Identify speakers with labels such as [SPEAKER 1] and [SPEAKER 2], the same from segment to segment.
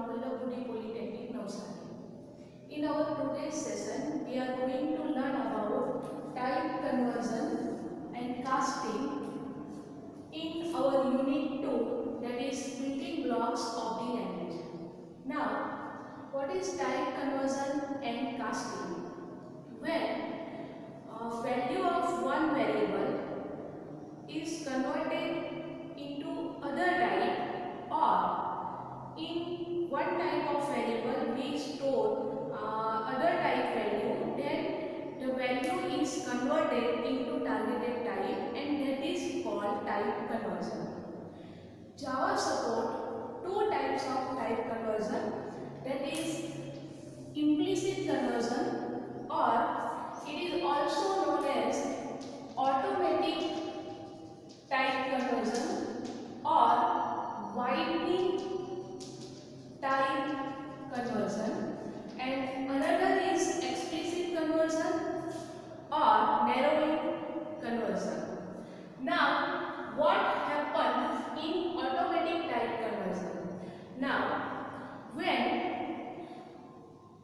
[SPEAKER 1] Vallabhbhudi Polytechnic, Navsari. In our today's session, we are going to learn about type conversion and casting in our unit 2, that is building blocks of the language. Now, what is type conversion and casting? When a value of one variable is converted into other type, or in one type of variable we store other type value, then the value is converted into targeted type, and that is called type conversion. Java support two types of type conversion, that is implicit conversion, or it is also known as automatic type conversion or winding type conversion, and another is explicit conversion or narrowing conversion. Now, what happens in automatic type conversion? Now, when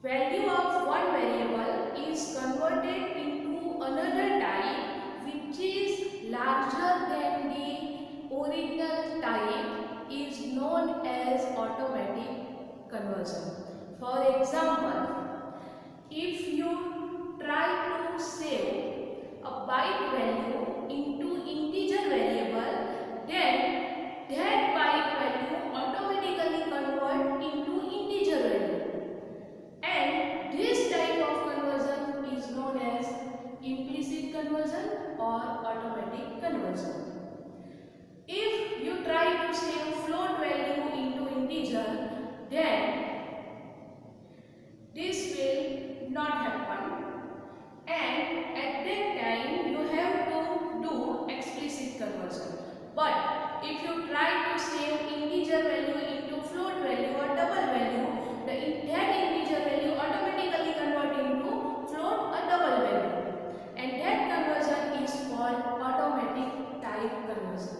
[SPEAKER 1] value of one variable is converted into another type which is larger than the original type is known as automatic conversion. For example, if you try to save a byte value into integer variable, then that byte value automatically convert into integer value. And this type of conversion is known as implicit conversion or automatic conversion. If you try to save float value into integer, then this will not happen, and at that time you have to do explicit conversion. But if you try to save integer value into float value or double value, that integer value automatically convert into float or double value, and that conversion is called automatic type conversion.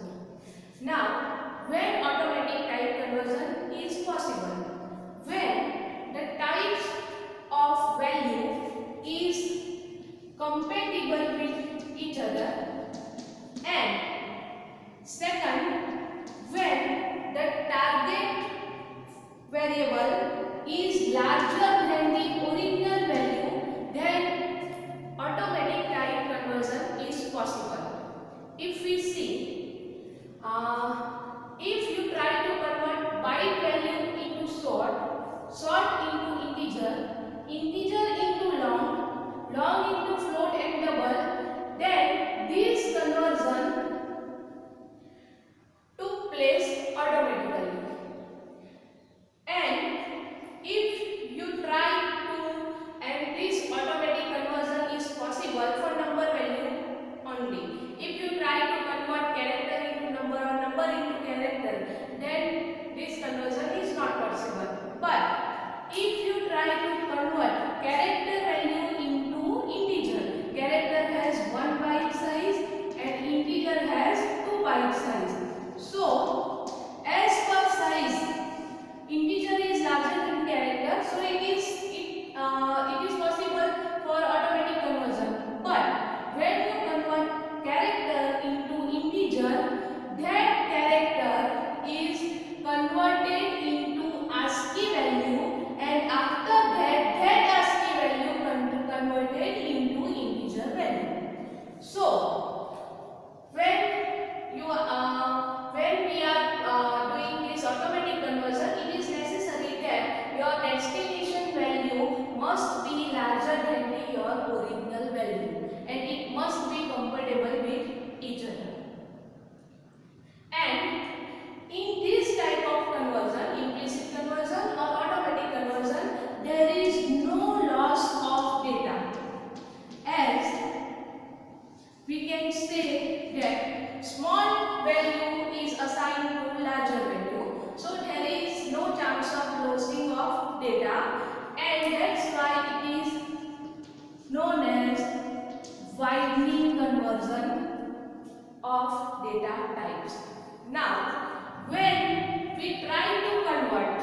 [SPEAKER 1] Now, when automatic type conversion is possible? When the types of value is compatible with each other, and second, when the target variable is larger than the original value, then automatic type conversion is possible. If we see, if you try to convert byte value into short, short into integer, integer into long, long into float and double, then this conversion took place automatically. And if you try to, and this automatic conversion is possible for number value only. If you try to convert character into number or number into character, then this conversion is not possible. But if you try to convert character value into integer, character has 1 byte size and integer has 2 byte size. So, as per size, integer is larger than character, so it is possible for automatic conversion. But when you convert character into integer, that character is converted into ASCII value, and after that ASCII value converted into integer value. So, when we are doing this automatic conversion, it is necessary that your destination value must be larger than your original value, and it must be compatible with each other. And in this type of conversion, implicit conversion or automatic conversion, there is no loss of data, as we can say that small value is assigned to larger value, so there is no chance of losing of data, and that's why it is known as widening conversion of data types. Now, when we try to convert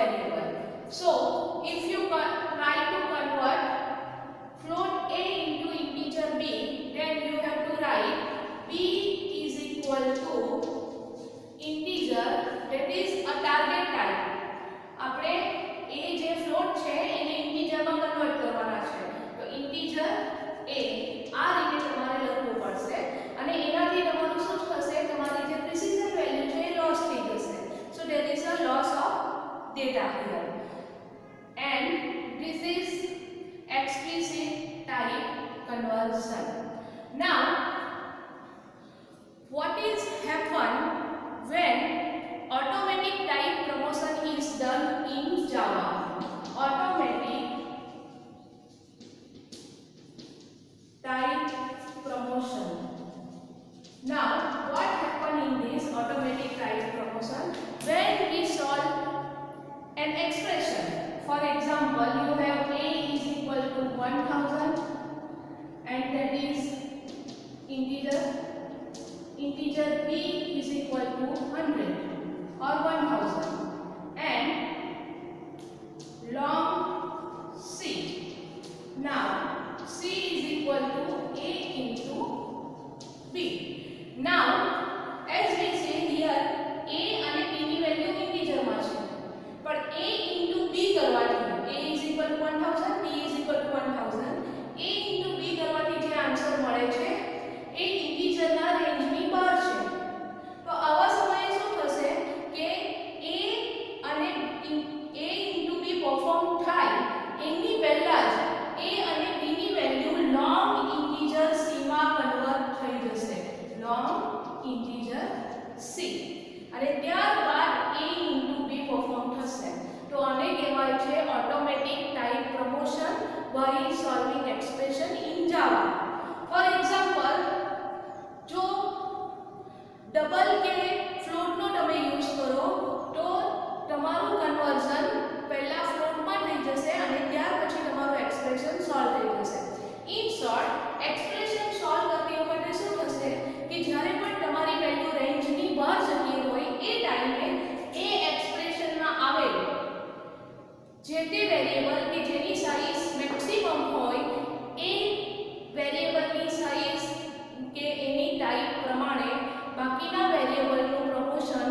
[SPEAKER 1] variable. So if you try to convert float a into integer b, then you have to write b is equal to integer, that is a target type. આપણે a જે float છે એને integer માં convert કરવાના છે, તો integer a આ રીતે તમારે લખવું પડશે અને એનાથી તમારું શું થશે, તમારી જે પ્રિસિઝન વેલ્યુ છે એ લોસ થઈ જશે. So there is a loss of data here, and this is explicit type conversion. Now what is happen when automatic type promotion is done in Java? Automatic type promotion. Now what happen in this automatic type promotion? When we solve an expression, for example you have a is equal to 1000 and that is integer b is equal to 100 or 1000 and long c. Now c is equal to a into b. Now as we say here a અને b ની value integer માં છે, પણ a into b કરવાથી a is equal to 1000, b is equal to 1000, a into b કરવાથી જે answer મળે છે એ ઇન્ટિજર ના રેન્જ ની બહાર છે. તો આવા સમયે શું થશે કે a અને a into b પરફોર્મ થાય એની પહેલા જ a અને b ની વેલ્યુ લોંગ ઇન્ટિજર c માં કન્વર્ટ થઈ જશે, લોંગ ઇન્ટિજર c, અને ત્યારબાદ a into b પરફોર્મ થશે. તો આને કહેવાય છે automatic type promotion by solving expression in Java. For example, જો ડબલ કે ફ્લોટ નો તમે યુઝ કરો તો તમારું કન્વર્ઝન પહેલા ફ્લોટ માં થઈ જશે અને ત્યાર પછી તમારું એક્સપ્રેશન સોલ્વ થઈ જશે. ઇન શોર્ટ, એક્સપ્રેશન સોલ્વ કરતી વખતે શું થશે કે જ્યારે પણ તમારી વેલ્યુ રેન્જ ની બહાર જતી હોય એ ટાઈમે એ એક્સપ્રેશન માં આવે જે તે વેરિયેબલ કે જેની સાઈઝ મેક્સિમમ હોય એ વેરિયેબલની સાઈઝ કે એની ટાઈપ પ્રમાણે બાકીના વેરિયેબલનું પ્રમોશન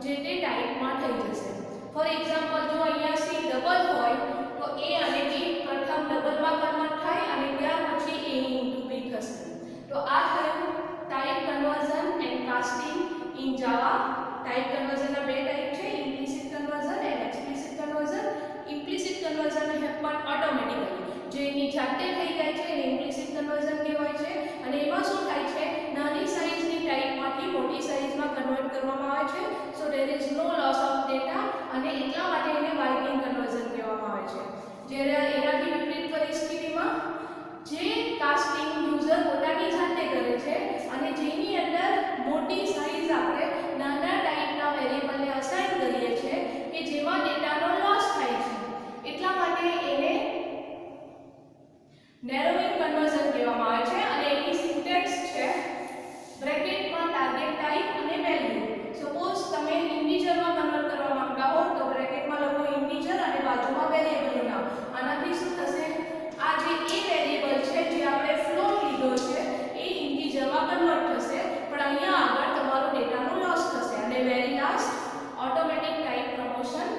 [SPEAKER 1] જે તે ટાઈપમાં થઈ જશે. ફોર એક્ઝામ્પલ જો અહીંયા c ડબલ હોય તો a અને b પ્રથમ ડબલમાં કન્વર્ટ થાય અને ત્યાર પછી a into b થશે. તો આ થયું type conversion and casting in Java. Type કન્વર્ઝનના બે ટાઈપ છે, implicit conversion and explicit conversion. Implicit conversion happen automatically, જે એની જાતે થઈ જાય છે એને ઇમ્પ્લિસિટ કન્વર્ઝન કહેવાય છે, અને એમાં શું થાય છે નાની સાઈઝની ટાઈપમાંથી મોટી સાઈઝમાં કન્વર્ટ કરવામાં આવે છે. So there is no loss of data, અને એટલા માટે એને બાઇનરી કન્વર્ઝન કહેવામાં આવે છે. જ્યારે એનાથી વિપરીત પરિસ્થિતિમાં જે કાસ્ટિંગ યુઝર પોતાની જાતે કરે છે અને જેની અંદર મોટી સાઈઝ આપણે નાના ટાઈપના વેરિયેબલને અસાઇન કરીએ છીએ કે જેમાં ડેટાનો લોસ થાય છે, એટલા માટે એને નેરોઇંગ કન્વર્ઝન કહેવામાં આવે છે. અને એની સિન્ટેક્સ છે બ્રેકેટમાં ટાર્ગેટ ટાઈપ અને વેલ્યુ. સપોઝ તમે ઇન્ટિજરમાં કન્વર્ટ કરવા માંગતા હો તો બ્રેકેટમાં લખો ઇન્ટિજર અને બાજુમાં વેરિયેબલનું નામ. આનાથી શું થશે, આ જે એ વેરિયેબલ છે જે આપણે ફ્લોટ લીધો છે એ ઇન્ટિજરમાં કન્વર્ટ થશે, પણ અહીંયા આગળ તમારો ડેટાનો લોસ થશે. અને very last, automatic type promotion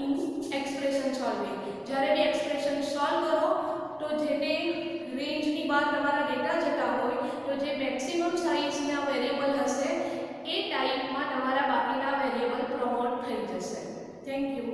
[SPEAKER 1] in expression solving. જ્યારે બી એક્સપ્રેશન સોલ્વ કરો તો જે તે રેન્જની બહાર તમારા ડેટા જતા હોય તો જે મેક્સિમમ સાઈઝના વેરિયેબલ હશે એ ટાઈપમાં તમારા બાકીના વેરિયેબલ પ્રમોટ થઈ જશે. Thank you.